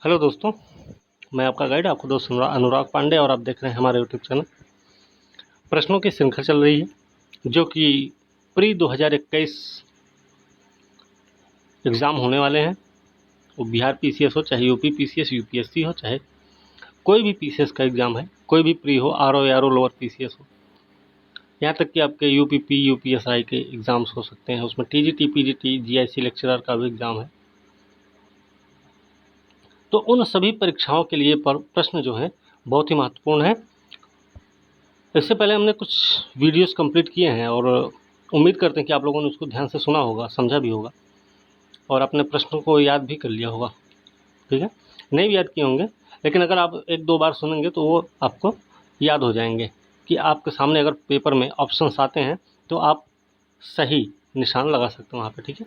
Hello दोस्तों, मैं आपका गाइड आपका दोस्त अनुराग पांडे और आप देख रहे हैं हमारे यूट्यूब चैनल। प्रश्नों की श्रृंखला चल रही है जो कि प्री 2021 एग्ज़ाम होने वाले हैं। वो बिहार पीसीएस हो, चाहे यूपी पीसीएस, यूपीएससी हो, चाहे कोई भी पीसीएस का एग्ज़ाम है, कोई भी प्री हो, आरओ या लोअर पीसीएस हो, यहाँ तक कि आपके यूपीपी यूपीएसआई के एग्ज़ाम्स हो सकते हैं। उसमें टीजीटी पीजीटी जीआईसी लेक्चरर का भी एग्ज़ाम है। तो उन सभी परीक्षाओं के लिए प्रश्न जो हैं बहुत ही महत्वपूर्ण है। इससे पहले हमने कुछ वीडियोस कंप्लीट किए हैं और उम्मीद करते हैं कि आप लोगों ने उसको ध्यान से सुना होगा, समझा भी होगा और अपने प्रश्नों को याद भी कर लिया होगा। ठीक है, नहीं भी याद किए होंगे, लेकिन अगर आप एक दो बार सुनेंगे तो वो आपको याद हो जाएंगे कि आपके सामने अगर पेपर में ऑप्शंस आते हैं तो आप सही निशान लगा सकते हो वहाँ पे। ठीक है,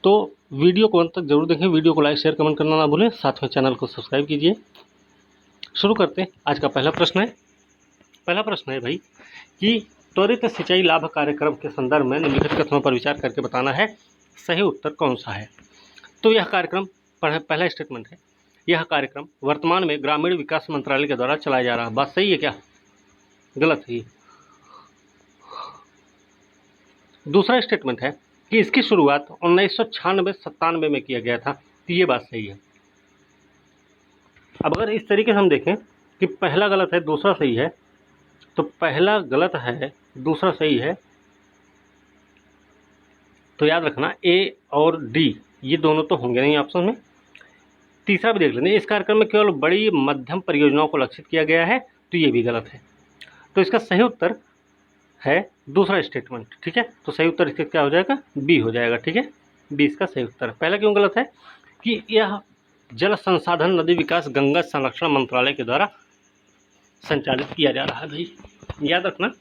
तो वीडियो को अंत तक जरूर देखें। वीडियो को लाइक शेयर कमेंट करना ना भूलें, साथ में चैनल को सब्सक्राइब कीजिए। शुरू करते हैं। आज का पहला प्रश्न है भाई कि त्वरित सिंचाई लाभ कार्यक्रम के संदर्भ में निम्नलिखित कथनों पर विचार करके बताना है, सही उत्तर कौन सा है। तो यह कार्यक्रम, पहला स्टेटमेंट है, यह कार्यक्रम वर्तमान में ग्रामीण विकास मंत्रालय के द्वारा चलाया जा रहा है। बात सही है क्या, गलत है? दूसरा स्टेटमेंट है कि इसकी शुरुआत 1996-97 में किया गया था। तो ये बात सही है। अब अगर इस तरीके से हम देखें कि पहला गलत है दूसरा सही है, तो पहला गलत है दूसरा सही है, तो याद रखना ए और डी ये दोनों तो होंगे नहीं ऑप्शन में। तीसरा भी देख लेंगे, इस कार्यक्रम में केवल बड़ी मध्यम परियोजनाओं को लक्षित किया गया है, तो ये भी गलत है। तो इसका सही उत्तर है दूसरा स्टेटमेंट। ठीक है, तो सही उत्तर इसका क्या हो जाएगा, बी हो जाएगा। ठीक है, बी इसका सही उत्तर है। पहला क्यों गलत है कि यह जल संसाधन नदी विकास गंगा संरक्षण मंत्रालय के द्वारा संचालित किया जा रहा है। भाई याद रखना,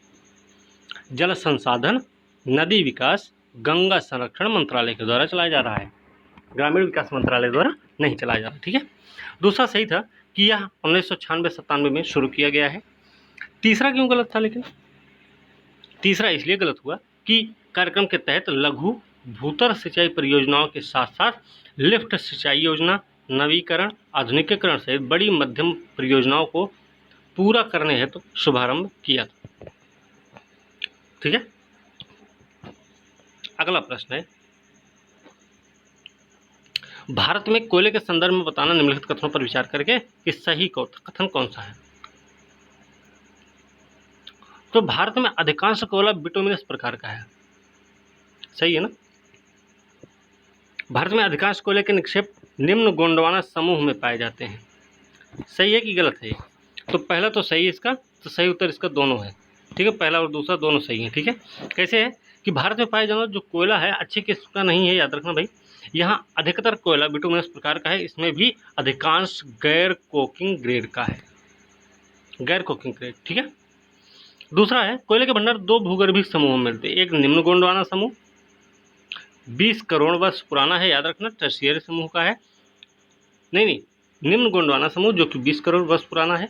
जल संसाधन नदी विकास गंगा संरक्षण मंत्रालय के द्वारा चलाया जा रहा है, ग्रामीण विकास मंत्रालय द्वारा नहीं चलाया जा रहा। ठीक है, दूसरा सही था कि यह 1996-97 में शुरू किया गया है। तीसरा क्यों गलत था, लेकिन तीसरा इसलिए गलत हुआ कि कार्यक्रम के तहत लघु भूतर सिंचाई परियोजनाओं के साथ साथ लिफ्ट सिंचाई योजना, नवीकरण, आधुनिकीकरण सहित बड़ी मध्यम परियोजनाओं को पूरा करने हेतु शुभारंभ किया था। ठीक है, अगला प्रश्न है, भारत में कोयले के संदर्भ में बताना निम्नलिखित कथनों पर विचार करके कि सही कथन कौन सा है। तो भारत में अधिकांश कोयला बिटुमिनस प्रकार का है, सही है ना। भारत में अधिकांश कोयले के निक्षेप निम्न गोंडवाना समूह में पाए जाते हैं, सही है कि गलत है? तो पहला तो सही है इसका, तो सही उत्तर इसका दोनों है। ठीक है, पहला और दूसरा दोनों सही है। ठीक है, कैसे है कि भारत में पाए जाने वाला जो कोयला है अच्छे किस्म का नहीं है, याद रखना भाई। यहाँ अधिकतर कोयला बिटुमिनस प्रकार का है, इसमें भी अधिकांश गैर कोकिंग ग्रेड का है, गैर कोकिंग ग्रेड। ठीक है, दूसरा है कोयले के भंडार दो भूगर्भीय समूहों में मिलते हैं। एक निम्न गोंडवाना समूह 20 करोड़ वर्ष पुराना है, याद रखना, टर्शियरी समूह का है, नहीं, निम्न गोंडवाना समूह जो कि 20 करोड़ वर्ष पुराना है,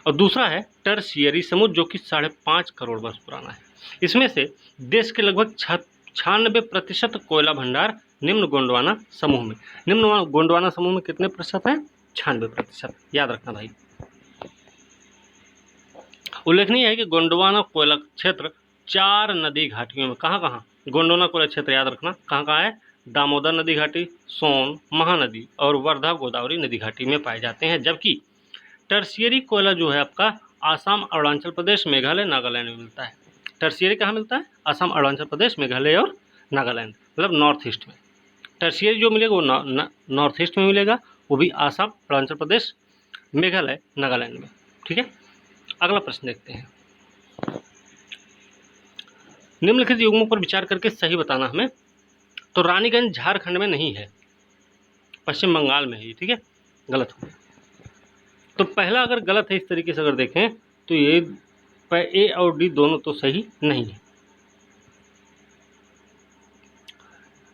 और दूसरा है टर्शियरी समूह जो कि 5.5 करोड़ वर्ष पुराना है। इसमें से देश के लगभग 96% कोयला भंडार निम्न गोंडवाना समूह में। निम्न गोंडवाना समूह में कितने प्रतिशत है, 96%, याद रखना भाई। उल्लेखनीय है कि गोंडवाना कोयला क्षेत्र 4 नदी घाटियों में, कहाँ गोंडवाना कोयला क्षेत्र, याद रखना कहाँ है, दामोदर नदी घाटी, सोन, महानदी और वर्धा गोदावरी नदी घाटी में पाए जाते हैं। जबकि टर्शियरी कोयला जो है आपका आसाम, अरुणाचल प्रदेश, मेघालय, नागालैंड में मिलता है। टर्शियरी कहाँ मिलता है, आसाम, अरुणाचल प्रदेश, मेघालय और नागालैंड, मतलब नॉर्थ ईस्ट में। टर्शियरी जो मिलेगा वो नॉर्थ ईस्ट में मिलेगा, वो भी आसाम, अरुणाचल प्रदेश, मेघालय, नागालैंड में। ठीक है, अगला प्रश्न देखते हैं, निम्नलिखित युग्मों पर विचार करके सही बताना हमें। तो रानीगंज झारखंड में नहीं है, पश्चिम बंगाल में है। ठीक है, गलत हो गया। तो पहला अगर गलत है इस तरीके से अगर देखें तो ये ए और डी दोनों तो सही नहीं है,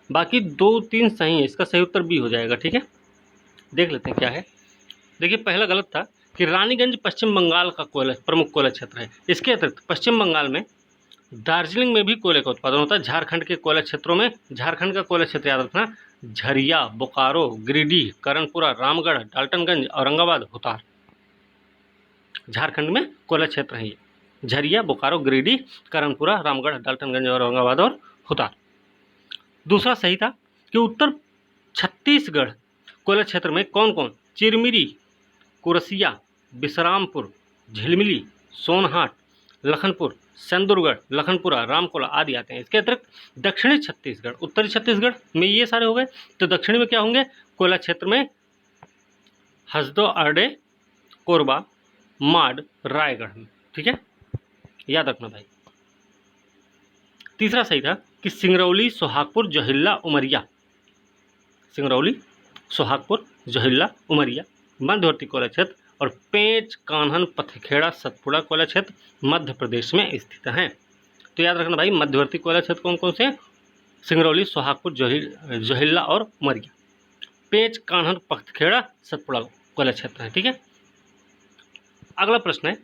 बाकी 2-3 सही है। इसका सही उत्तर बी हो जाएगा। ठीक है, देख लेते हैं क्या है। देखिए, पहला गलत था कि रानीगंज पश्चिम बंगाल का कोयला प्रमुख कोयला क्षेत्र है। इसके अतिरिक्त पश्चिम बंगाल में दार्जिलिंग में भी कोयले का उत्पादन होता है। झारखंड के कोयला क्षेत्रों में, झारखंड का कोयला क्षेत्र याद रखना झरिया, बोकारो, गिरिडीह, करणपुरा, रामगढ़, डाल्टनगंज, औरंगाबाद, हुतार। झारखंड में कोयला क्षेत्र है ये। झरिया, बोकारो, गिरिडीह, करणपुरा, रामगढ़, डाल्टनगंज, औरंगाबाद और हुतार। दूसरा सही था कि उत्तर छत्तीसगढ़ कोयला क्षेत्र में कौन कौन? चिरमिरी, कुरसिया, विश्रामपुर, झिलमिली, सोनहाट, लखनपुर, सेंदुरगढ़, लखनपुरा, रामकोला आदि आते हैं। इसके अतिरिक्त दक्षिणी छत्तीसगढ़, उत्तरी छत्तीसगढ़ में ये सारे हो गए, तो दक्षिणी में क्या होंगे? कोयला क्षेत्र में हसदो, अरडे, कोरबा, माड, रायगढ़ में। ठीक है, याद रखना भाई। तीसरा सही था कि सिंगरौली, सोहागपुर, जोहिल्ला, उमरिया। सिंगरौली, सोहागपुर, जोहिल्ला, उमरिया मध्यवर्ती कोयला क्षेत्र और पेंच, कान्हन, पथखेड़ा, सतपुड़ा कोयला क्षेत्र मध्य प्रदेश में स्थित हैं। तो याद रखना भाई, मध्यवर्ती कोयला क्षेत्र कौन कौन से? सिंगरौली, सोहागपुर, जोहिल्ला और उमरिया। पेंच, कान्हन, पथखेड़ा, सतपुड़ा कोयला क्षेत्र है। ठीक है, अगला प्रश्न है,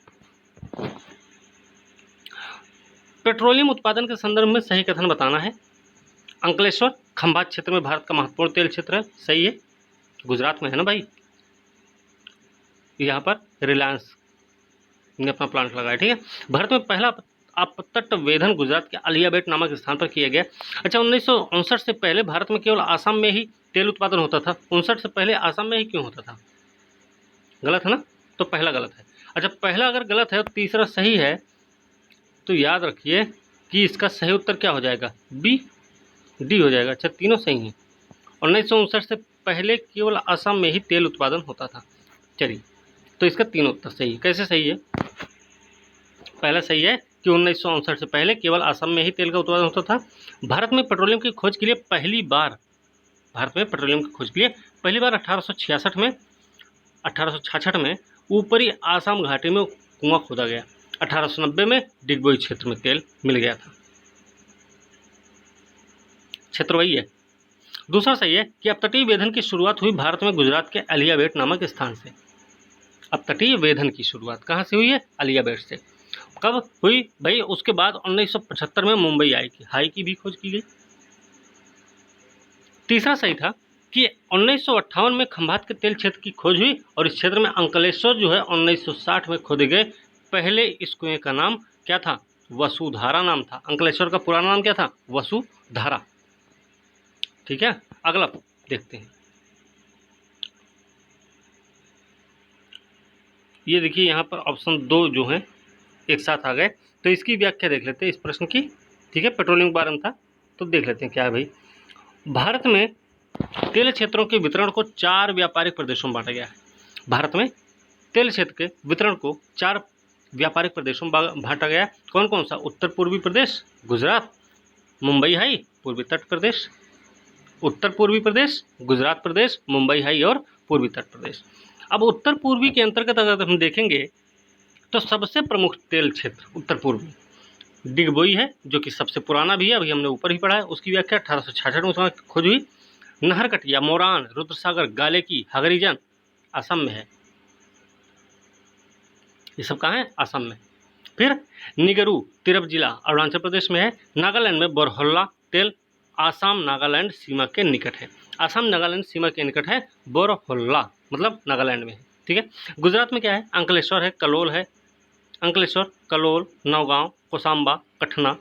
पेट्रोलियम उत्पादन के संदर्भ में सही कथन बताना है। अंकलेश्वर खंभात क्षेत्र में भारत का महत्वपूर्ण तेल क्षेत्र है। सही है, गुजरात में है ना भाई। यहाँ पर रिलायंस ने अपना प्लांट लगाया। ठीक है, भारत में पहला अपतट वेधन गुजरात के अलियाबेट नामक स्थान पर किया गया। अच्छा, 1959 से पहले भारत में केवल आसाम में ही तेल उत्पादन होता था। 59 से पहले आसाम में ही क्यों होता था? गलत है ना, तो पहला गलत है। अच्छा, पहला अगर गलत है और तीसरा सही है, तो याद रखिए कि इसका सही उत्तर क्या हो जाएगा? बी, डी हो जाएगा। अच्छा, तीनों सही हैं। 1959 से पहले केवल आसाम में ही तेल उत्पादन होता था। चलिए, तो इसका तीनों उत्तर सही है। कैसे सही है? पहला सही है कि 1959 से पहले केवल आसाम में ही तेल का उत्पादन होता था। भारत में पेट्रोलियम की खोज के लिए पहली बार 1866 में ऊपरी आसाम घाटी में कुआं खोदा गया। 1890 में डिगबोई क्षेत्र में तेल मिल गया था। क्षेत्र वही है। दूसरा सही है कि अपतटीय वेधन की शुरुआत हुई भारत में गुजरात के अलियाबेट नामक स्थान से। अपतटीय वेधन की शुरुआत कहाँ से हुई है? अलियाबेट से। कब हुई भाई? उसके बाद 1975 में मुंबई हाई की भी खोज की गई। तीसरा सही था कि 1958 में खंभात के तेल क्षेत्र की खोज हुई और इस क्षेत्र में अंकलेश्वर जो है 1960 में खोदे गए पहले इस कुएं का नाम क्या था? वसुधारा नाम था। अंकलेश्वर का पुराना नाम क्या था? वसुधारा। ठीक है, अगला देखते हैं। ये देखिए, यहाँ पर ऑप्शन 2 जो हैं एक साथ आ गए, तो इसकी व्याख्या देख लेते हैं इस प्रश्न की। ठीक है, पेट्रोलियम के बारे में था, तो देख लेते हैं क्या है भाई। भारत में तेल क्षेत्रों के वितरण को 4 व्यापारिक प्रदेशों में बांटा गया है। भारत में तेल क्षेत्र के वितरण को 4 व्यापारिक प्रदेशों में बांटा गया है। कौन कौन सा? उत्तर पूर्वी प्रदेश, गुजरात, मुंबई हाई, पूर्वी तट प्रदेश। उत्तर पूर्वी प्रदेश, गुजरात प्रदेश, मुंबई हाई और पूर्वी तट प्रदेश। अब उत्तर पूर्वी के अंतर्गत अगर हम देखेंगे तो सबसे प्रमुख तेल क्षेत्र उत्तर पूर्वी डिगबोई है, जो कि सबसे पुराना भी है, अभी हमने ऊपर ही पढ़ा है। उसकी व्याख्या 1866 में उसमें खोज हुई। नहरकटिया, मोरान, रुद्रसागर, गालेकी, हगरीजन असम में है। ये सब कहाँ है? असम में। फिर निगरू, तिरप जिला अरुणाचल प्रदेश में है। नागालैंड में बोरहोल्ला तेल आसाम नागालैंड सीमा के निकट है। आसाम नागालैंड सीमा के निकट है बोरहोल्ला, मतलब नागालैंड में है। ठीक है, गुजरात में क्या है? अंकलेश्वर है, कलोल है। अंकलेश्वर, कलोल, नौगांव, कोसांबा, कठना,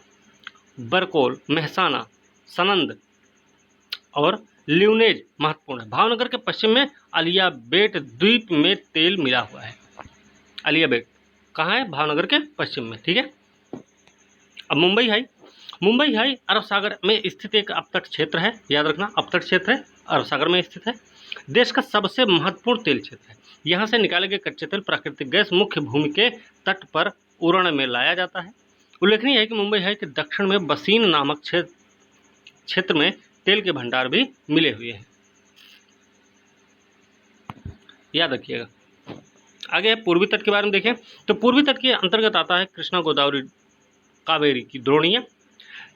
बरकोल, मेहसाना, सनंद और ल्यूनेज महत्वपूर्ण है। भावनगर के पश्चिम में अलियाबेट द्वीप में तेल मिला हुआ है। अलियाबेट कहाँ है? भावनगर के पश्चिम में। ठीक है, अब मुंबई हाई अरब सागर में स्थित एक अपतट क्षेत्र है। याद रखना, अपतट क्षेत्र है, अरब सागर में स्थित है। देश का सबसे महत्वपूर्ण तेल क्षेत्र है। यहाँ से निकाले गए कच्चे तेल, प्राकृतिक गैस मुख्य भूमि के तट पर उड़न में लाया जाता है। उल्लेखनीय है कि मुंबई हाई के दक्षिण में बसीन नामक क्षेत्र में तेल के भंडार भी मिले हुए हैं। याद रखिएगा। आगे पूर्वी तट के बारे में देखें तो पूर्वी तट के अंतर्गत आता है कृष्णा, गोदावरी, कावेरी की द्रोणियाँ,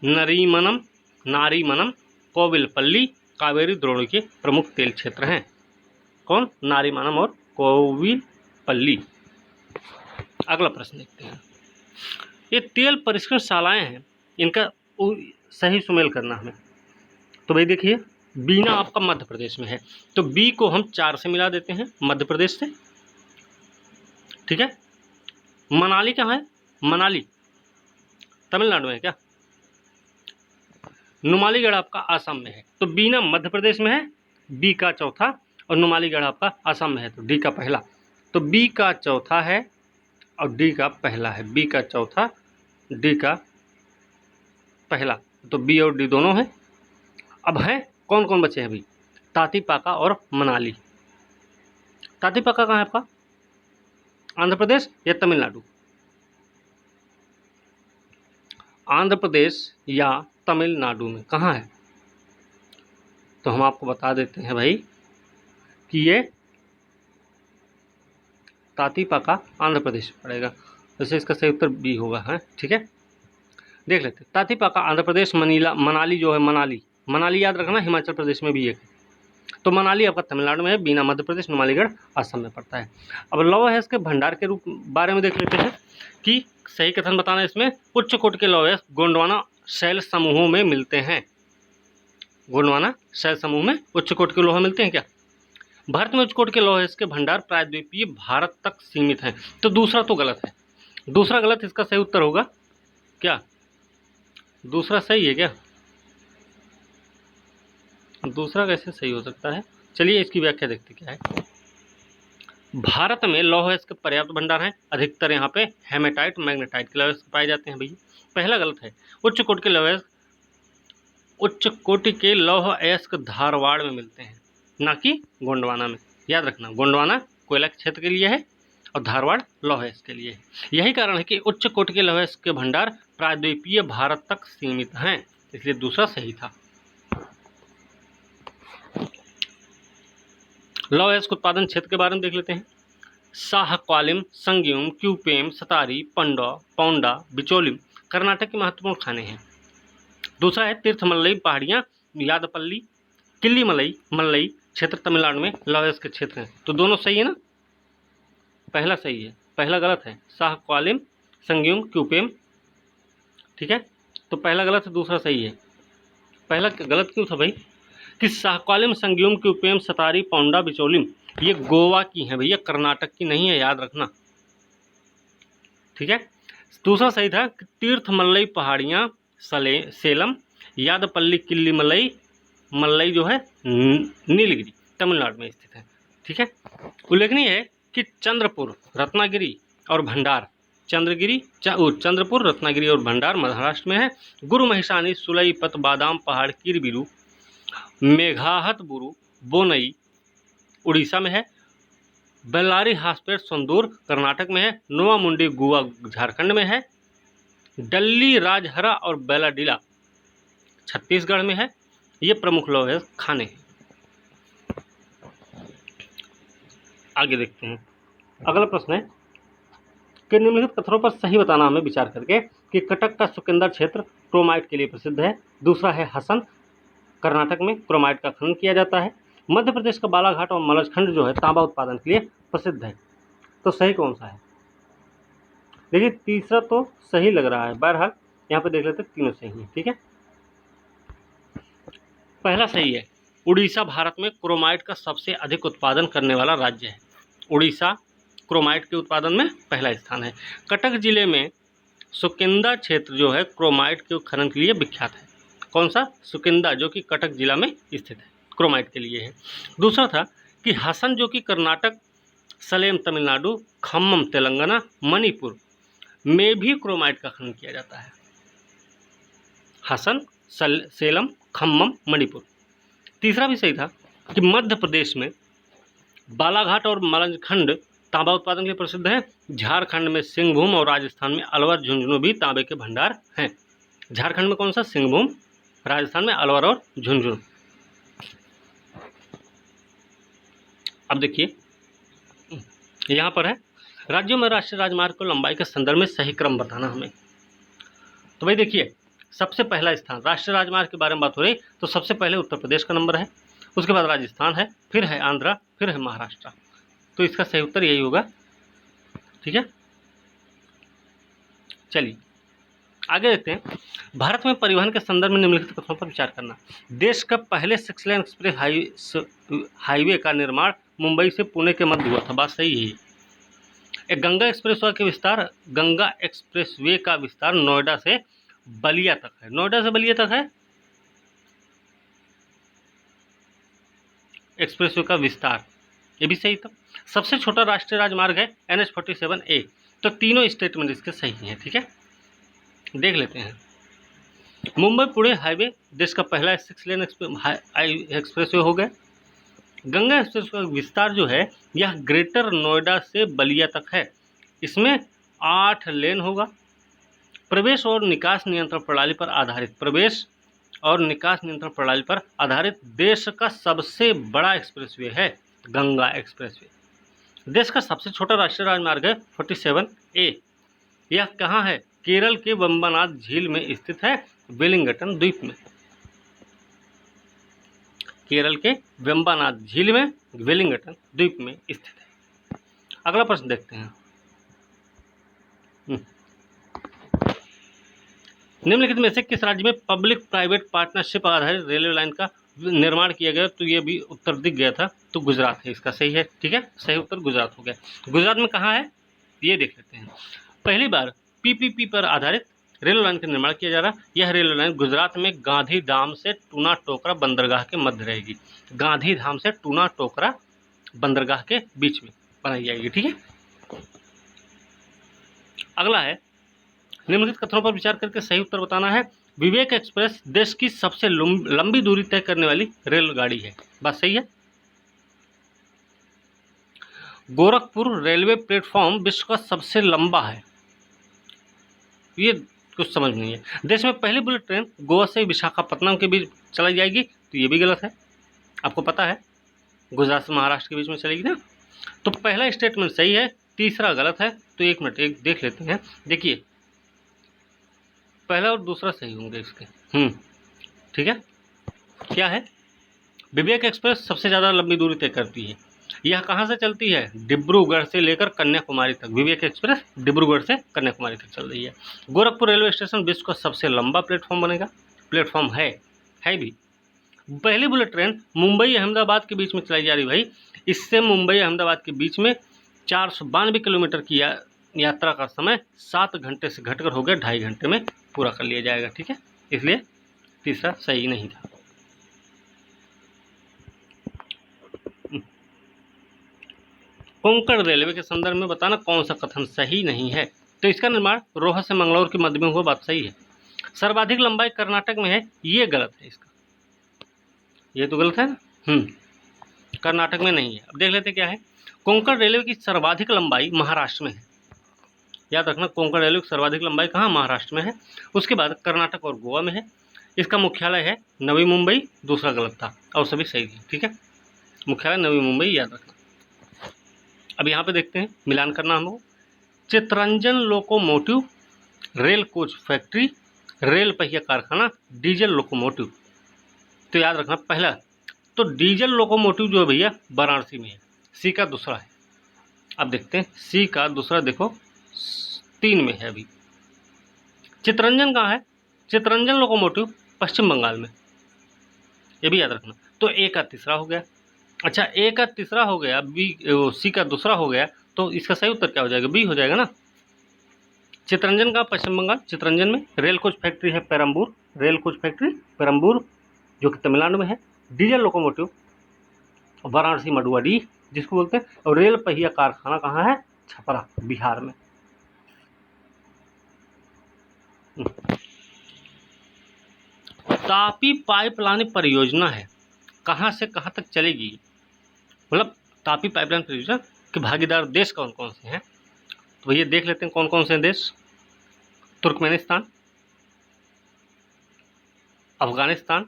नारीमनम, कोविलपल्ली, कावेरी द्रोणी के प्रमुख तेल क्षेत्र हैं। कौन? नारीमनम और कोविलपल्ली। अगला प्रश्न देखते हैं। ये तेल परिष्करण शालाएं हैं, इनका सही सुमेल करना हमें। तो भाई देखिए, बीना आपका मध्य प्रदेश में है, तो बी को हम 4 से मिला देते हैं मध्य प्रदेश से, ठीक है। मनाली कहाँ है? मनाली तमिलनाडु में है क्या? नुमालीगढ़ आपका आसाम में है, तो बीना मध्य प्रदेश में है, बी का चौथा, और नुमालीगढ़ आपका आसाम में है, तो डी का पहला। तो बी का चौथा है और डी का पहला है, बी का चौथा, डी का पहला, तो बी और डी दोनों हैं। अब हैं कौन कौन बचे हैं अभी? तातीपाका और मनाली। तातीपाका कहाँ है आपका? आंध्र प्रदेश या तमिलनाडु? आंध्र प्रदेश या तमिलनाडु में कहाँ है? तो हम आपको बता देते हैं भाई कि ये तातीपाका आंध्र प्रदेश में पड़ेगा, वैसे इसका सही उत्तर बी होगा, है ठीक है। देख लेते हैं, तातीपाका आंध्र प्रदेश, मनाली जो है मनाली याद रखना, हिमाचल प्रदेश में भी एक है। तो मनाली आपका तमिलनाडु में है, बीना मध्य प्रदेश, नुमालीगढ़ असम में पड़ता है। अब लौह अयस्क के भंडार के रूप बारे में देख लेते हैं कि सही कथन बताना। इसमें उच्च कोटि के लौह अयस्क गोंडवाना शैल समूहों में मिलते हैं। गोंडवाना शैल समूह में उच्च कोटि के लोह मिलते हैं क्या? भारत में उच्च कोटि के लौह अयस्क के भंडार प्रायद्वीपीय भारत तक सीमित हैं। तो दूसरा तो गलत है, दूसरा गलत, इसका सही उत्तर होगा क्या? दूसरा सही है क्या? दूसरा कैसे सही हो सकता है? चलिए इसकी व्याख्या देखते क्या है। भारत में लौह अयस्क के पर्याप्त भंडार हैं, अधिकतर यहाँ पे हेमेटाइट मैग्नेटाइट के लौह अयस्क पाए जाते हैं भैया। पहला गलत है, उच्च कोटि के लौह अयस्क धारवाड़ में मिलते हैं, ना कि गोंडवाना में। याद रखना, गोंडवाना कोयला क्षेत्र के लिए है और धारवाड़ लौह अयस्क के लिए है। यही कारण है कि उच्च कोटि के लौह अयस्क के भंडार प्रायद्वीपीय भारत तक सीमित हैं, इसलिए दूसरा सही था। लौह अयस्क उत्पादन क्षेत्र के बारे में देख लेते हैं। साहक्वालिम, संग्युम, क्यूपेम, सतारी, पौंडा, बिचोलिम कर्नाटक के महत्वपूर्ण खाने हैं। दूसरा है तीर्थमलई पहाड़ियाँ, यादपल्ली, मल्लई क्षेत्र तमिलनाडु में लौह अयस्क के क्षेत्र हैं। तो दोनों सही है ना? पहला सही है, पहला गलत है, साहक्वालिम, संग्युम, क्यूपेम, ठीक है। तो पहला गलत है, दूसरा सही है। पहला गलत क्यों था भाई? कि साहक्वालिम, संग्युम, क्यूपेम, सतारी, पौंडा, बिचोलिम ये गोवा की हैं भैया, कर्नाटक की नहीं है, याद रखना, ठीक है। दूसरा सही था कि तीर्थमलई पहाड़ियाँ, सेलम, यादपल्ली, मल्लई जो है नीलगिरी तमिलनाडु में स्थित है, ठीक है। उल्लेखनीय है कि चंद्रपुर, रत्नागिरी और भंडार, चंद्रपुर, रत्नागिरी और भंडार महाराष्ट्र में है। गुरु महिषानी, सुलईपत, बादाम पहाड़, किरबिरू, मेघाहतबुरु, बोनई उड़ीसा में है। बेल्लारी हासपेट, सोंदूर कर्नाटक में है। नोवा मुंडी, गोवा झारखंड में है। डल्ली, राजहरा और बेलाडीला छत्तीसगढ़ में है। ये प्रमुख लौह अयस्क खाने हैं। आगे देखते हैं, अगला प्रश्न है कि निम्नलिखित कथनों पर सही बताना हमें विचार करके कि कटक का सुकिंदर क्षेत्र क्रोमाइट के लिए प्रसिद्ध है। दूसरा है हसन, कर्नाटक में क्रोमाइट का खनन किया जाता है। मध्य प्रदेश का बालाघाट और मलजखंड जो है तांबा उत्पादन के लिए प्रसिद्ध है। तो सही कौन सा है? देखिए तीसरा तो सही लग रहा है, बहरहाल यहाँ पे देख लेते हैं, तीनों सही है, ठीक है। पहला सही है, उड़ीसा भारत में क्रोमाइट का सबसे अधिक उत्पादन करने वाला राज्य है। उड़ीसा क्रोमाइट के उत्पादन में पहला स्थान है। कटक जिले में सुकिंदा क्षेत्र जो है क्रोमाइट के खनन के लिए विख्यात है। कौन सा? सुकिंदा, जो कि कटक जिला में स्थित है, क्रोमाइट के लिए है। दूसरा था कि हसन, जो कि कर्नाटक, सलेम तमिलनाडु, खम्मम तेलंगाना, मणिपुर में भी क्रोमाइट का खनन किया जाता है। हसन, सेलम, खम्मम, मणिपुर। तीसरा भी सही था कि मध्य प्रदेश में बालाघाट और मलजखंड तांबा उत्पादन के लिए प्रसिद्ध है। झारखंड में सिंहभूम और राजस्थान में अलवर, झुंझुनू भी तांबे के भंडार हैं। झारखंड में कौन सा? सिंहभूम, राजस्थान में अलवर और झुंझुनू। अब देखिए यहाँ पर है, राज्यों में राष्ट्रीय राजमार्ग को लंबाई के संदर्भ में सही क्रम बताना हमें। तो भाई देखिए, सबसे पहला स्थान राष्ट्रीय राजमार्ग के बारे में बात हो रही तो सबसे पहले उत्तर प्रदेश का नंबर है, उसके बाद राजस्थान है, फिर है आंध्रा, फिर है महाराष्ट्र। तो इसका सही उत्तर यही होगा, ठीक है। चलिए आगे देखते हैं, भारत में परिवहन के संदर्भ में निम्नलिखित कथनों पर विचार करना। देश का पहले 6 लेन एक्सप्रेस हाईवे का निर्माण मुंबई से पुणे के मध्य हुआ था। बात सही है। एक गंगा एक्सप्रेसवे का विस्तार नोएडा से बलिया तक है। नोएडा से बलिया तक है एक्सप्रेसवे का विस्तार, ये भी सही था। सबसे छोटा राष्ट्रीय राजमार्ग है NH-47A। तो तीनों स्टेटमेंट इसके सही हैं। ठीक है, देख लेते हैं। मुंबई पुणे हाईवे देश का पहला 6 लेन एक्सप्रेसवे हो गया। गंगा एक्सप्रेस का विस्तार जो है यह ग्रेटर नोएडा से बलिया तक है। इसमें 8 लेन होगा। प्रवेश और निकास नियंत्रण प्रणाली पर आधारित देश का सबसे बड़ा एक्सप्रेसवे है गंगा एक्सप्रेसवे। देश का सबसे छोटा राष्ट्रीय राजमार्ग है 47A। यह कहाँ है? केरल के वेम्बनाड झील में स्थित है, वेलिंगटन द्वीप में। केरल के वेम्बनाड झील में वेलिंगटन द्वीप में स्थित है। अगला प्रश्न देखते हैं। निम्नलिखित में से किस राज्य में पब्लिक प्राइवेट पार्टनरशिप आधारित रेलवे लाइन का निर्माण किया गया? तो ये भी उत्तर दिख गया था, तो गुजरात है इसका सही है। ठीक है, सही उत्तर गुजरात हो गया। गुजरात में कहाँ है ये देख लेते हैं। पहली बार PPP पर आधारित रेलवे लाइन का निर्माण किया जा रहा है। यह रेलवे लाइन गुजरात में गांधीधाम से टूना टोकरा बंदरगाह के मध्य रहेगी। गांधीधाम से टूना टोकरा बंदरगाह के बीच में बनाई जाएगी। ठीक है, अगला है, निम्नलिखित कथनों पर विचार करके सही उत्तर बताना है। विवेक एक्सप्रेस देश की सबसे लंबी दूरी तय करने वाली रेलगाड़ी है। बात सही है। गोरखपुर रेलवे प्लेटफॉर्म विश्व का सबसे लंबा है, ये कुछ समझ नहीं है। देश में पहली बुलेट ट्रेन गोवा से विशाखापट्टनम के बीच चलाई जाएगी, तो ये भी गलत है। आपको पता है गुजरात से महाराष्ट्र के बीच में चलेगी ना। तो पहला स्टेटमेंट सही है, तीसरा गलत है। तो एक मिनट एक देख लेते हैं। देखिए, पहला और दूसरा सही होंगे इसके। ठीक है, क्या है? विवेक एक्सप्रेस सबसे ज़्यादा लंबी दूरी तय करती है। यह कहाँ से चलती है? डिब्रूगढ़ से लेकर कन्याकुमारी तक। विवेक एक्सप्रेस डिब्रूगढ़ से कन्याकुमारी तक चल रही है। गोरखपुर रेलवे स्टेशन विश्व का सबसे लंबा प्लेटफॉर्म बनेगा, प्लेटफॉर्म है भी। पहली बुलेट ट्रेन मुंबई अहमदाबाद के बीच में चलाई जा रही भाई। इससे मुंबई अहमदाबाद के बीच में 492 किलोमीटर की यात्रा का समय 7 घंटे से घटकर हो गया 2.5 घंटे में पूरा कर लिया जाएगा। ठीक है, इसलिए तीसरा सही नहीं था। कोंकण रेलवे के संदर्भ में बताना कौन सा कथन सही नहीं है? तो इसका निर्माण रोहत से मंगलौर के मध्य में हुआ। बात सही है। सर्वाधिक लंबाई कर्नाटक में है, ये गलत है। इसका ये तो गलत है ना। कर्नाटक में नहीं है। अब देख लेते क्या है। कोंकण रेलवे की सर्वाधिक लंबाई महाराष्ट्र में है। याद रखना, कोंकण रेलवे की सर्वाधिक लंबाई कहाँ? महाराष्ट्र में है। उसके बाद कर्नाटक और गोवा में है। इसका मुख्यालय है नवी मुंबई। दूसरा गलत था और सभी सही थे। ठीक है, मुख्यालय नवी मुंबई, याद रखना। अब यहाँ पे देखते हैं, मिलान करना हम लोग। Chittaranjan locomotive, rail coach factory, rail पहिया कारखाना, डीजल लोकोमोटिव। तो याद रखना पहला तो डीजल लोकोमोटिव जो है भैया वाराणसी में है। सी का दूसरा है। अब देखते हैं सी का दूसरा, देखो 3 में है अभी। चितरंजन कहाँ है? चितरंजन लोकोमोटिव पश्चिम बंगाल में, ये भी याद रखना। तो ए का तीसरा हो गया। अच्छा, ए का तीसरा हो गया, बी सी का दूसरा हो गया, तो इसका सही उत्तर क्या हो जाएगा? बी हो जाएगा ना। चितरंजन का पश्चिम बंगाल, चितरंजन में। रेल कोच फैक्ट्री है Perambur, rail coach factory Perambur जो कि तमिलनाडु में है। डीजल लोकोमोटिव वाराणसी मडुआडी जिसको बोलते हैं। और रेल पहिया कारखाना कहाँ है? छपरा, बिहार में। तापी पाइपलाइन परियोजना है, कहाँ से कहाँ तक चलेगी? मतलब तापी पाइपलाइन परियोजना के भागीदार देश कौन कौन से हैं? तो भैया देख लेते हैं कौन कौन से देश। तुर्कमेनिस्तान, अफगानिस्तान,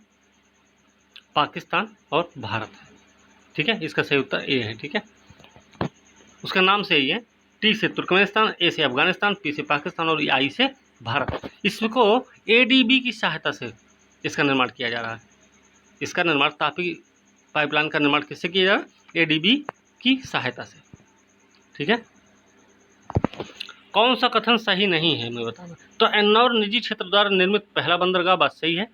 पाकिस्तान और भारत है। ठीक है, इसका सही उत्तर ए है। ठीक है, उसका नाम से ही है। टी से तुर्कमेनिस्तान, ए से अफगानिस्तान, पी से पाकिस्तान और आई से भारत। इसको ADB की सहायता से इसका निर्माण किया जा रहा है। इसका निर्माण तापी पाइपलाइन का निर्माण किससे किया जा रहा है? ADB की सहायता से। ठीक है, कौन सा कथन सही नहीं है मैं बताना। तो एन्नौर निजी क्षेत्र द्वारा निर्मित पहला बंदरगाह, बात सही है।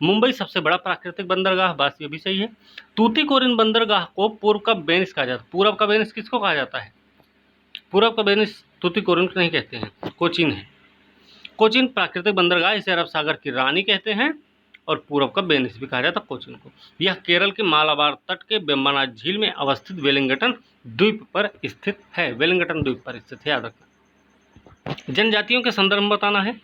मुंबई सबसे बड़ा प्राकृतिक बंदरगाह, बात ये भी सही है। तूतीकोरिन बंदरगाह को पूर्व का वेनिस कहा जाता है। पूरब का वेनिस किसको कहा जाता है? पूरब का वेनिस तूतीकोरिन को नहीं कहते हैं, कोचीन है। कोचीन प्राकृतिक बंदरगाह, इसे अरब सागर की रानी कहते हैं और पूरब का वेनिस भी कहा जाता है कोचीन को। यह केरल के मालाबार तट के वेम्बनाड झील में अवस्थित वेलिंगटन द्वीप पर स्थित है। वेलिंगटन द्वीप पर स्थित है, याद रखना। जनजातियों के संदर्भ में बताना है,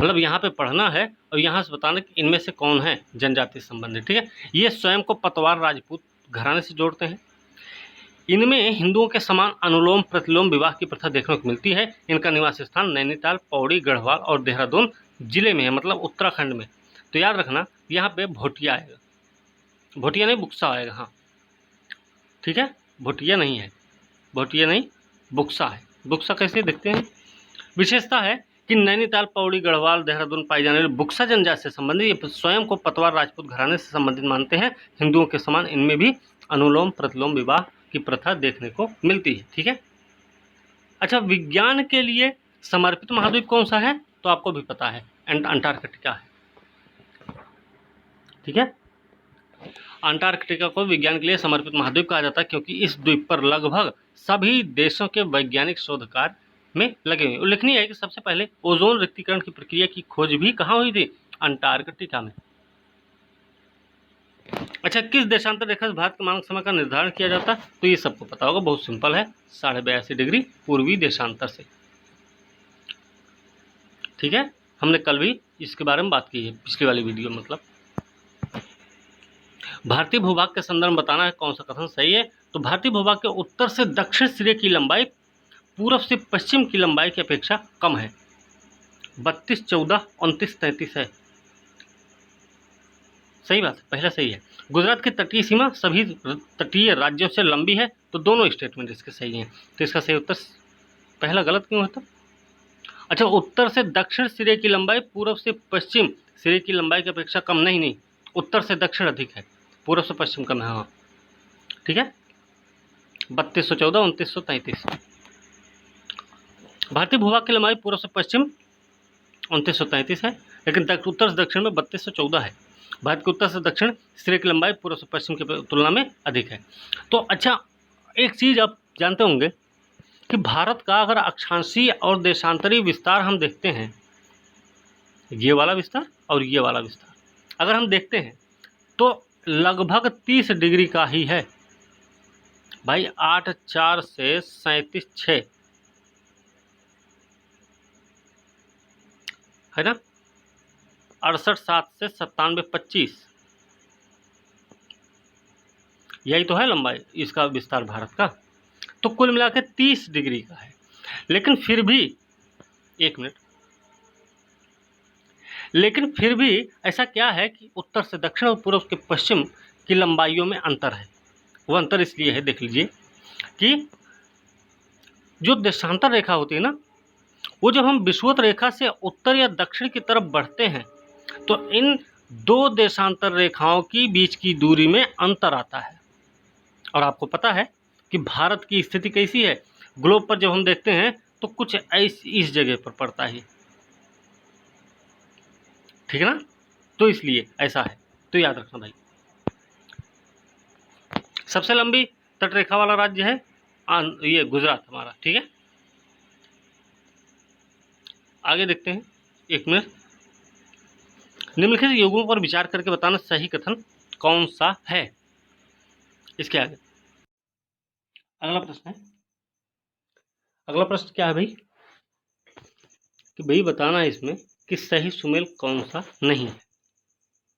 मतलब यहाँ पे पढ़ना है और यहाँ से बताना कि इनमें से कौन है जनजाति संबंधित, ठीक है। ये स्वयं को पतवार राजपूत घराने से जोड़ते हैं। इनमें हिंदुओं के समान अनुलोम प्रतिलोम विवाह की प्रथा देखने को मिलती है। इनका निवास स्थान नैनीताल, पौड़ी, गढ़वाल और देहरादून जिले में है, मतलब उत्तराखंड में। तो याद रखना यहाँ पे भोटिया आएगा, भोटिया नहीं बुक्सा आएगा, हाँ ठीक है, भोटिया नहीं है, भोटिया नहीं बुक्सा है। बुक्सा कैसे देखते हैं? विशेषता है कि नैनीताल, पौड़ी, गढ़वाल, देहरादून पाई जाने वाली बुक्सा जनजाति से संबंधित ये स्वयं को पतवार राजपूत घराने से संबंधित मानते हैं। हिंदुओं के समान इनमें भी अनुलोम प्रतिलोम विवाह की प्रथा देखने को मिलती है, ठीक है। अच्छा, विज्ञान के लिए समर्पित महाद्वीप कौन सा है? तो आपको भी पता है, अंटार्कटिका है, ठीक है। अंटार्कटिका को विज्ञान के लिए समर्पित महाद्वीप कहा जाता है क्योंकि इस द्वीप पर लगभग सभी देशों के वैज्ञानिक शोध कार्य में लगे हुए। उल्लेखनीय है कि सबसे पहले ओजोन रिक्तीकरण की प्रक्रिया की खोज भी कहाँ हुई थी? अंटार्कटिका में। अच्छा, किस देशांतर रेखा से भारत के मानक समय का निर्धारण किया जाता है? तो ये सबको पता होगा, बहुत सिंपल है, 82.5 डिग्री पूर्वी देशांतर से, ठीक है। हमने कल भी इसके बारे में बात की है, पिछली वाली वीडियो मतलब। भारतीय भूभाग के संदर्भ में बताना है कौन सा कथन सही है। तो भारतीय भूभाग के उत्तर से दक्षिण सिरे की लंबाई पूर्व से पश्चिम की लंबाई की अपेक्षा कम है। 32, 14, 29, 33 है, सही बात है, पहला सही है। गुजरात की तटीय सीमा सभी तटीय राज्यों से लंबी है, तो दोनों स्टेटमेंट इसके सही हैं। तो इसका सही उत्तर पहला गलत क्यों है तो? अच्छा, उत्तर से दक्षिण सिरे की लंबाई पूर्व से पश्चिम सिरे की लंबाई की अपेक्षा कम, नहीं, उत्तर से दक्षिण अधिक है, पूर्व से पश्चिम कम है, हाँ ठीक है। 3214, 2933। भारतीय भूभाग की लंबाई पूर्व से पश्चिम 2933 है, लेकिन उत्तर से दक्षिण में 3214 है। भारत के उत्तर से दक्षिण सिरे की लंबाई पूर्व से पश्चिम की तुलना में अधिक है। तो अच्छा, एक चीज़ आप जानते होंगे कि भारत का अगर अक्षांशीय और देशांतरीय विस्तार हम देखते हैं, ये वाला विस्तार और ये वाला विस्तार अगर हम देखते हैं तो लगभग 30 डिग्री का ही है भाई। 8, 4 से 37, 6 है ना, 68, 7 से 97, 25, यही तो है लंबाई इसका विस्तार भारत का। तो कुल मिला के 30 डिग्री का है। लेकिन फिर भी, एक मिनट, लेकिन फिर भी ऐसा क्या है कि उत्तर से दक्षिण और पूर्व के पश्चिम की लंबाइयों में अंतर है। वो अंतर इसलिए है, देख लीजिए कि जो देशांतर रेखा होती है ना, वो जब हम विषुवत रेखा से उत्तर या दक्षिण की तरफ बढ़ते हैं तो इन दो देशांतर रेखाओं की बीच की दूरी में अंतर आता है। और आपको पता है कि भारत की स्थिति कैसी है, ग्लोब पर जब हम देखते हैं तो कुछ इस जगह पर पड़ता है, ठीक है ना। तो इसलिए ऐसा है, तो याद रखना भाई। सबसे लंबी तटरेखा वाला राज्य है ये गुजरात हमारा, ठीक है। आगे देखते हैं, एक मिनट। निम्नलिखित युगों पर विचार करके बताना सही कथन कौन सा है। इसके आगे अगला प्रश्न है। अगला प्रश्न क्या है भाई कि भाई बताना है इसमें कि सही सुमेल कौन सा नहीं है,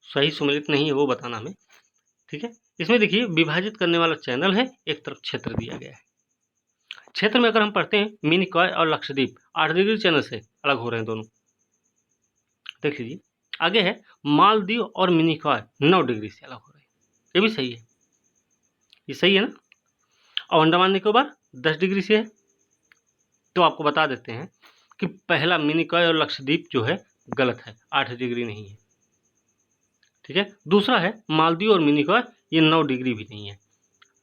सही सुमेलित नहीं है वो बताना हमें, ठीक है। इसमें देखिए, विभाजित करने वाला चैनल है, एक तरफ क्षेत्र दिया गया है। क्षेत्र में अगर हम पढ़ते हैं मिनिकॉय और लक्षद्वीप 8 डिग्री चैनल से अलग हो रहे हैं दोनों, देख लीजिए। आगे है मालदीव और मिनिकॉय 9 डिग्री से अलग हो रहे हैं, ये भी सही है, ये सही है ना। और अंडमान निकोबार 10 डिग्री से है। तो आपको बता देते हैं कि पहला मिनिकॉय और लक्षद्वीप जो है गलत है, 8 डिग्री नहीं है, ठीक है। दूसरा है मालदीव और मिनिकॉय, ये 9 डिग्री भी नहीं है।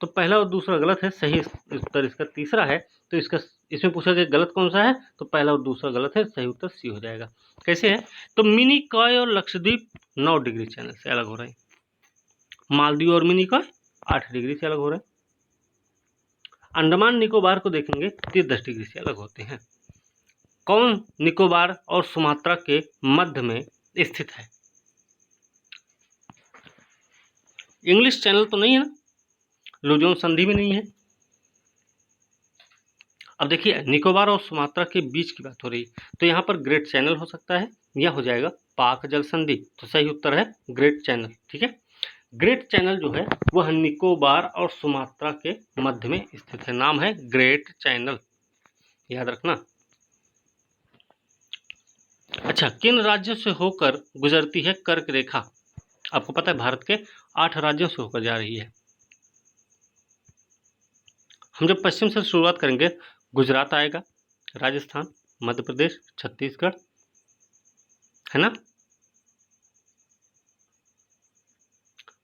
तो पहला और दूसरा गलत है, सही उत्तर इसका तीसरा है। तो इसमें पूछा गया गलत कौन सा है, तो पहला और दूसरा गलत है, सही उत्तर सी हो जाएगा। कैसे है, तो मिनिकॉय और लक्षद्वीप 9 डिग्री चैनल से अलग हो रहे हैं, मालदीव और मिनिकॉय 8 डिग्री से अलग हो रहे हैं। अंडमान निकोबार को देखेंगे तो 10 डिग्री से अलग होते हैं। कौन निकोबार और सुमात्रा के मध्य में स्थित है? इंग्लिश चैनल तो नहीं है ना, लुजोन संधि में नहीं है। अब देखिए निकोबार और सुमात्रा के बीच की बात हो रही, तो यहाँ पर ग्रेट चैनल हो सकता है या हो जाएगा पाक जल संधि। तो सही उत्तर है ग्रेट चैनल। ठीक है, ग्रेट चैनल जो है वह निकोबार और सुमात्रा के मध्य में स्थित है, नाम है ग्रेट चैनल, याद रखना। अच्छा, किन राज्यों से होकर गुजरती है कर्क रेखा? आपको पता है भारत के 8 राज्यों से होकर जा रही है। हम जब पश्चिम से शुरुआत करेंगे, गुजरात आएगा, राजस्थान, मध्य प्रदेश, छत्तीसगढ़, है ना।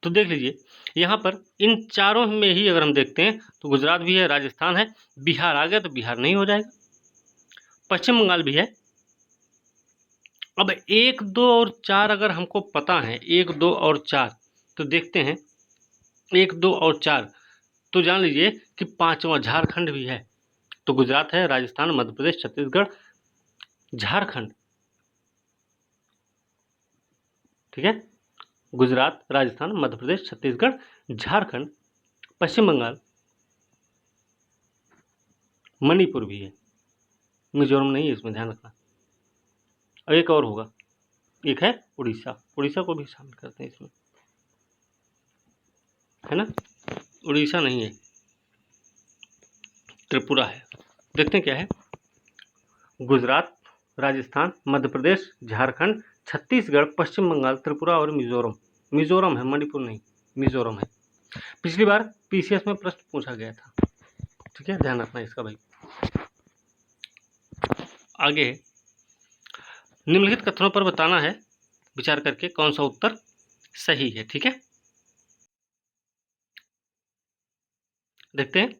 तो देख लीजिए यहाँ पर इन चारों में ही अगर हम देखते हैं तो गुजरात भी है, राजस्थान है, बिहार आ गया तो बिहार नहीं हो जाएगा, पश्चिम बंगाल भी है। अब 1, 2 और 4 अगर हमको पता है, 1, 2 और 4, तो देखते हैं 1, 2 और 4, तो जान लीजिए कि 5वां झारखंड भी है। तो गुजरात है, राजस्थान, मध्य प्रदेश, छत्तीसगढ़, झारखंड। ठीक है, गुजरात, राजस्थान, मध्य प्रदेश, छत्तीसगढ़, झारखंड, पश्चिम बंगाल, मणिपुर भी है, मिजोरम नहीं है, इसमें ध्यान रखना। और एक और होगा, एक है उड़ीसा, उड़ीसा को भी शामिल करते हैं इसमें, है ना। उड़ीसा नहीं है, त्रिपुरा है। देखते हैं क्या है, गुजरात, राजस्थान, मध्य प्रदेश, झारखंड, छत्तीसगढ़, पश्चिम बंगाल, त्रिपुरा और मिजोरम। मिजोरम है, मणिपुर नहीं, मिजोरम है। पिछली बार पीसीएस में प्रश्न पूछा गया था। ठीक है, ध्यान रखना इसका भाई। आगे निम्नलिखित कथनों पर बताना है विचार करके कौन सा उत्तर सही है। ठीक है, देखते हैं।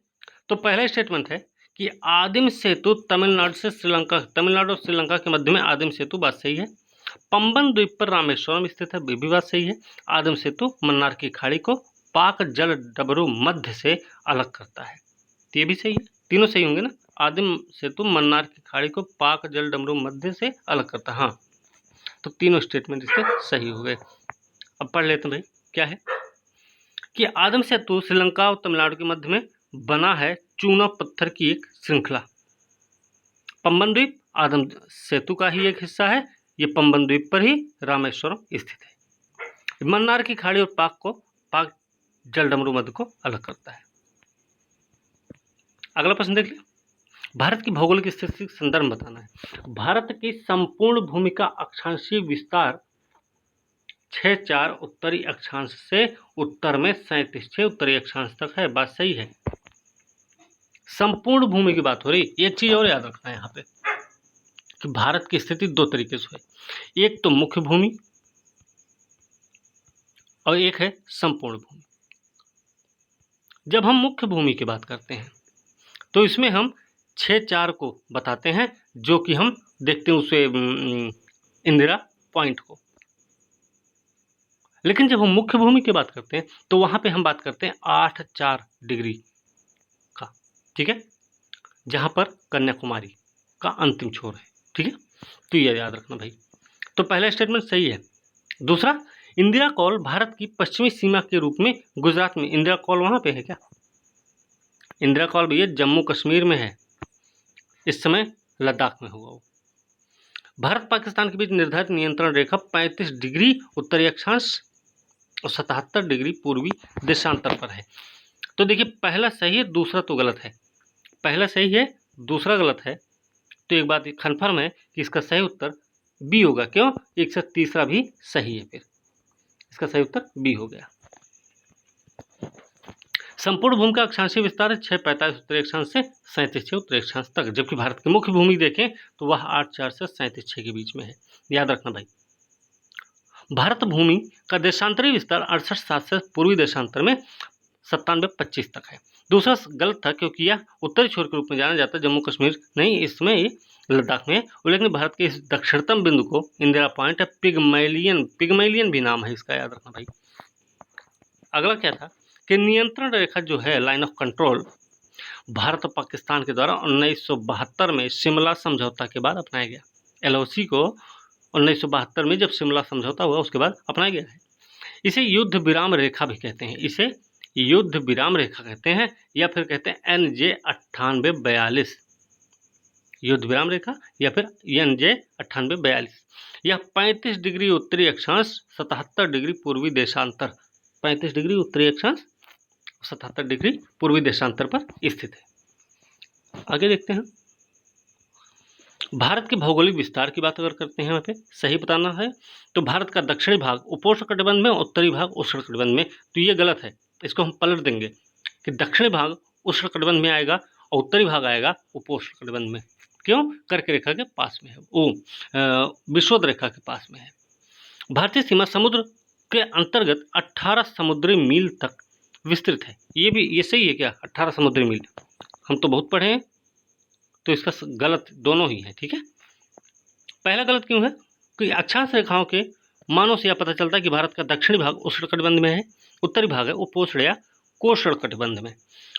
तो पहला स्टेटमेंट है कि आदिम सेतु तमिलनाडु से श्रीलंका, तमिलनाडु और श्रीलंका के मध्य में आदिम सेतु, बात सही है। पंबन द्वीप पर रामेश्वरम स्थित है, भी बात सही है। आदिम सेतु मन्नार की खाड़ी को पाक जल डबरू मध्य से अलग करता है, तो ये भी सही है। तीनों सही होंगे ना, आदिम सेतु मन्नार की खाड़ी को पाक जल डमरू मध्य से अलग करता है, हाँ, तो तीनों स्टेटमेंट इसके सही हो गए। अब पढ़ लेते हैं भाई, क्या है कि आदिम सेतु श्रीलंका और तमिलनाडु के मध्य में बना है चूना पत्थर की एक श्रृंखला। पंबन द्वीप आदिम सेतु का ही एक हिस्सा है, ये पंबन द्वीप पर ही रामेश्वरम स्थित है। मन्नार की खाड़ी और पाक जल डमरू मध्य को अलग करता है। अगला प्रश्न देख लिया, भारत की भौगोलिक स्थिति के संदर्भ में बताना है। भारत की संपूर्ण भूमि का अक्षांशीय विस्तार 6,4 उत्तरी अक्षांश से उत्तर में 37,6 उत्तरी अक्षांश तक है, बात सही है। संपूर्ण भूमि की बात हो रही। एक चीज और याद रखना है यहाँ पे कि भारत की स्थिति 2 तरीके से है, एक तो मुख्य भूमि और एक है संपूर्ण भूमि। जब हम मुख्य भूमि की बात करते हैं तो इसमें हम 6,4 को बताते हैं, जो कि हम देखते हैं उसे इंदिरा पॉइंट को। लेकिन जब हम मुख्य भूमि की बात करते हैं तो वहां पे हम बात करते हैं 8,4 डिग्री का, ठीक है, जहां पर कन्याकुमारी का अंतिम छोर है। ठीक है, तो ये याद रखना भाई। तो पहला स्टेटमेंट सही है। दूसरा, इंदिरा कॉल भारत की पश्चिमी सीमा के रूप में गुजरात में, इंदिरा कॉल वहां पे है क्या? इंदिरा कॉल भैया जम्मू कश्मीर में है, इस समय लद्दाख में होगा वो। भारत पाकिस्तान के बीच निर्धारित नियंत्रण रेखा 35 डिग्री उत्तरी अक्षांश और 77 डिग्री पूर्वी देशांतर पर है। तो देखिए पहला सही है, दूसरा तो गलत है। पहला सही है, दूसरा गलत है, तो एक बात कन्फर्म है कि इसका सही उत्तर बी होगा। क्यों? एक से तीसरा भी सही है, फिर इसका सही उत्तर बी हो गया। संपूर्ण भूमि का अक्षांशीय विस्तार है 6,45 उत्तरी अक्षांश से 37,6 उत्तरी अक्षांश तक, जबकि भारत की मुख्य भूमि देखें तो वह 8,4 से 37,6 के बीच में है, याद रखना भाई। भारत भूमि का देशांतरी विस्तार 68,7 से पूर्वी देशांतर में 97-25 तक है। दूसरा गलत था क्योंकि यह उत्तरी छोर के रूप में जाना जाता है, जम्मू कश्मीर नहीं, इसमें ये लद्दाख में है। उल्लेखनीय भारत के इस दक्षिणतम बिंदु को इंदिरा पॉइंट या पिगमैलियन भी नाम है इसका, याद रखना भाई। अगला क्या था कि नियंत्रण रेखा जो है, लाइन ऑफ कंट्रोल, भारत और पाकिस्तान के द्वारा 1972 में शिमला समझौता के बाद अपनाया गया। LOC को 1972 में जब शिमला समझौता हुआ उसके बाद अपनाया गया है। इसे युद्ध विराम रेखा भी कहते हैं, इसे युद्ध विराम रेखा कहते हैं, या फिर कहते हैं NJ 9842, युद्ध विराम रेखा या फिर NJ 9842। यह 35 डिग्री उत्तरी अक्षांश 77 डिग्री पूर्वी देशांतर, 35 डिग्री उत्तरी अक्षांश 77 डिग्री पूर्वी देशांतर पर स्थित है। आगे देखते हैं, भारत के भौगोलिक विस्तार की बात अगर करते हैं यहाँ पे सही बताना है तो भारत का दक्षिणी भाग उपोष्णकटिबंध में, उत्तरी भाग उष्णकटिबंध में। तो ये गलत है, इसको हम पलट देंगे कि दक्षिणी भाग उष्णकटिबंध में आएगा और उत्तरी भाग आएगा उपोष्णकटिबंध में। क्यों? कर्क रेखा के पास में है, वो विषुवत रेखा के पास में है। भारतीय सीमा समुद्र के अंतर्गत 18 समुद्री मील तक विस्तृत है। ये सही है क्या? 18 समुद्री मील, हम तो बहुत पढ़े हैं, तो इसका गलत दोनों ही है। ठीक है, पहला गलत क्यों है कि अक्षांश रेखाओं के मानों से यह पता चलता है कि भारत का दक्षिणी भाग उष्णकटिबंध में है, उत्तरी भाग है उपोष्ण या कोष्णकटिबंध में।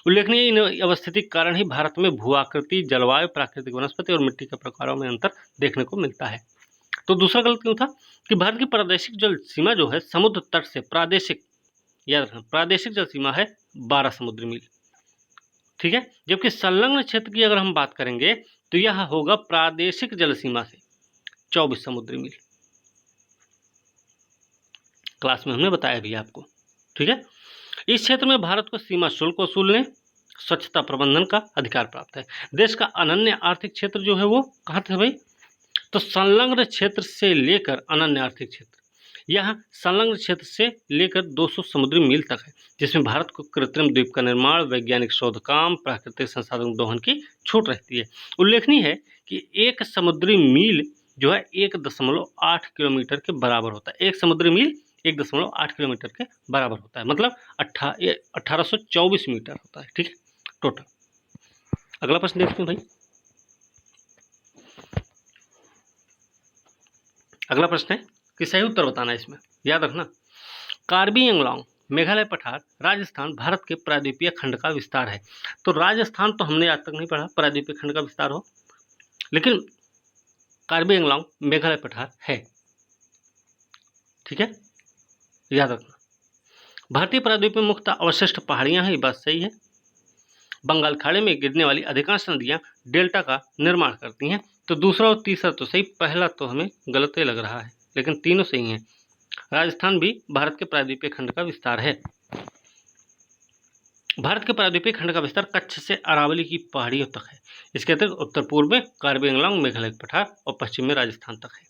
उल्लेखनीय इन अवस्थिति के कारण ही भारत में भूआकृति, जलवायु, प्राकृतिक वनस्पति और मिट्टी के प्रकारों में अंतर देखने को मिलता है। तो दूसरा गलत क्यों था कि भारत की प्रादेशिक जल सीमा जो है समुद्र तट से प्रादेशिक, याद रखना, प्रादेशिक जल सीमा है 12 समुद्री मील। ठीक है, जबकि संलग्न क्षेत्र की अगर हम बात करेंगे तो यह होगा प्रादेशिक जल सीमा से 24 समुद्री मील। क्लास में हमने बताया भी आपको। ठीक है, इस क्षेत्र में भारत को सीमा शुल्क वसूलने, स्वच्छता प्रबंधन का अधिकार प्राप्त है। देश का अनन्य आर्थिक क्षेत्र जो है वो कहाँ था भाई? तो संलग्न क्षेत्र से लेकर अनन्य आर्थिक क्षेत्र, यह संलग्न क्षेत्र से लेकर 200 समुद्री मील तक है, जिसमें भारत को कृत्रिम द्वीप का निर्माण, वैज्ञानिक शोध काम, प्राकृतिक संसाधन दोहन की छूट रहती है। उल्लेखनीय है कि एक समुद्री मील जो है 1.8 किलोमीटर के बराबर होता है। एक समुद्री मील 1.8 किलोमीटर के बराबर होता है, मतलब 1824 मीटर होता है। ठीक है, टोटल। अगला प्रश्न देखते हैं भाई। अगला प्रश्न है कि सही उत्तर बताना है इसमें, याद रखना। कार्बी एंगलोंग मेघालय पठार राजस्थान भारत के प्रायद्वीपीय खंड का विस्तार है। तो राजस्थान तो हमने आज तक नहीं पढ़ा प्रायद्वीपीय खंड का विस्तार हो, लेकिन कार्बी एंगलोंग मेघालय पठार है। ठीक है, याद रखना। भारतीय प्रायद्वीप में मुख्यतः अवशिष्ट पहाड़ियां हैं, ये बात सही है। बंगाल खाड़ी में गिरने वाली अधिकांश नदियां डेल्टा का निर्माण करती हैं। तो दूसरा और तीसरा तो सही, पहला तो हमें गलत ही लग रहा है, लेकिन तीनों सही हैं। राजस्थान भी भारत के प्रायद्वीपीय खंड का विस्तार है। भारत के प्रायद्वीपीय खंड का विस्तार कच्छ से अरावली की पहाड़ियों तक है। इसके अतिरिक्त उत्तर पूर्व में कार्बी एंगलोंग मेघालय पठार और पश्चिम में राजस्थान तक है।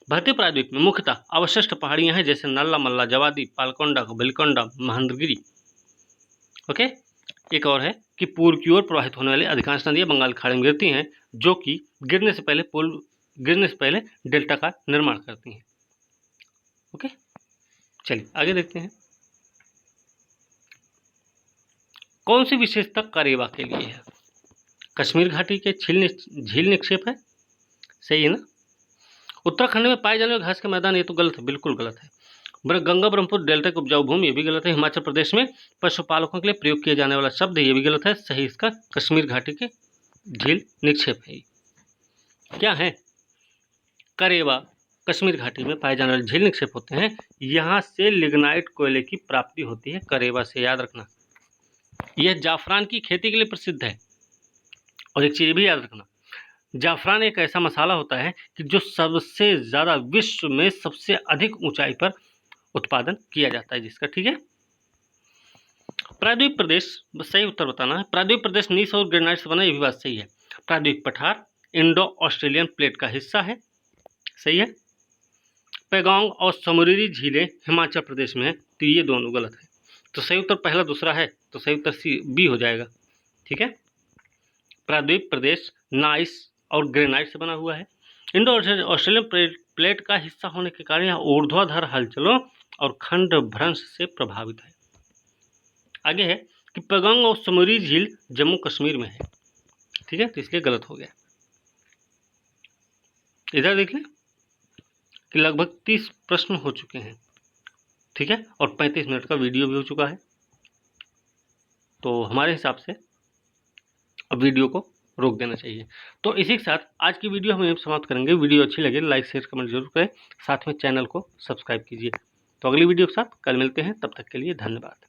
भारतीय प्रायद्वीप में मुख्यतः अवशिष्ट पहाड़ियां हैं, जैसे नल्ला मल्ला, जवादी, पालकोंडा, बिलकोंडा, महेंद्रगिरी। ओके, एक और है कि पूर्व की ओर प्रवाहित होने वाली अधिकांश नदियां बंगाल खाड़ी में गिरती हैं, जो कि गिरने से पहले डेल्टा का निर्माण करती हैं। ओके, चलिए आगे देखते हैं। कौन सी विशेषता करेवा के लिए है? कश्मीर घाटी के झील निक्षेप है, सही है ना। उत्तराखंड में पाए जाने वाले घास के मैदान, ये तो गलत है, बिल्कुल गलत है। गंगा ब्रह्मपुत्र डेल्टा की उपजाऊ भूमि, ये भी गलत है। हिमाचल प्रदेश में पशुपालकों के लिए प्रयोग किया जाने वाला शब्द, ये भी गलत है। सही इसका कश्मीर घाटी के झील निक्षेप है। क्या है? करेवा कश्मीर घाटी में पाए जाने वाले झील निक्षेप होते हैं। यहाँ से लिग्नाइट कोयले की प्राप्ति होती है, करेवा से, याद रखना। यह जाफरान की खेती के लिए प्रसिद्ध है। और एक चीज़ भी याद रखना, जाफरान एक ऐसा मसाला होता है कि जो सबसे ज़्यादा विश्व में सबसे अधिक ऊंचाई पर उत्पादन किया जाता है जिसका। ठीक है, प्रायद्वीप प्रदेश, सही उत्तर बताना है। प्रायद्वीप प्रदेश नीस और ग्रेनाइट से बना, ये भी बात सही है। प्रायद्वीप पठार इंडो ऑस्ट्रेलियन प्लेट का हिस्सा है, सही है। पैगोंग और समुद्री झीलें हिमाचल प्रदेश में है, तो ये दोनों गलत है। तो सही उत्तर पहला दूसरा है, तो सही उत्तर बी हो जाएगा। ठीक है, प्रायद्वीप प्रदेश नाइस और ग्रेनाइट से बना हुआ है। इंडो ऑस्ट्रेलियन प्लेट का हिस्सा होने के कारण यह ऊर्ध्वाधर हलचलों और खंड भ्रंश से प्रभावित है। आगे है कि पेगोंग और समोरी झील जम्मू कश्मीर में है। ठीक है, तो इसलिए गलत हो गया। इधर देख लें कि लगभग 30 प्रश्न हो चुके हैं। ठीक है, और 35 मिनट का वीडियो भी हो चुका है। तो हमारे हिसाब से अब वीडियो को रोक देना चाहिए। तो इसी के साथ आज की वीडियो हम यहीं समाप्त करेंगे। वीडियो अच्छी लगे लाइक शेयर कमेंट जरूर करें, साथ में चैनल को सब्सक्राइब कीजिए। तो अगली वीडियो के साथ कल मिलते हैं, तब तक के लिए धन्यवाद।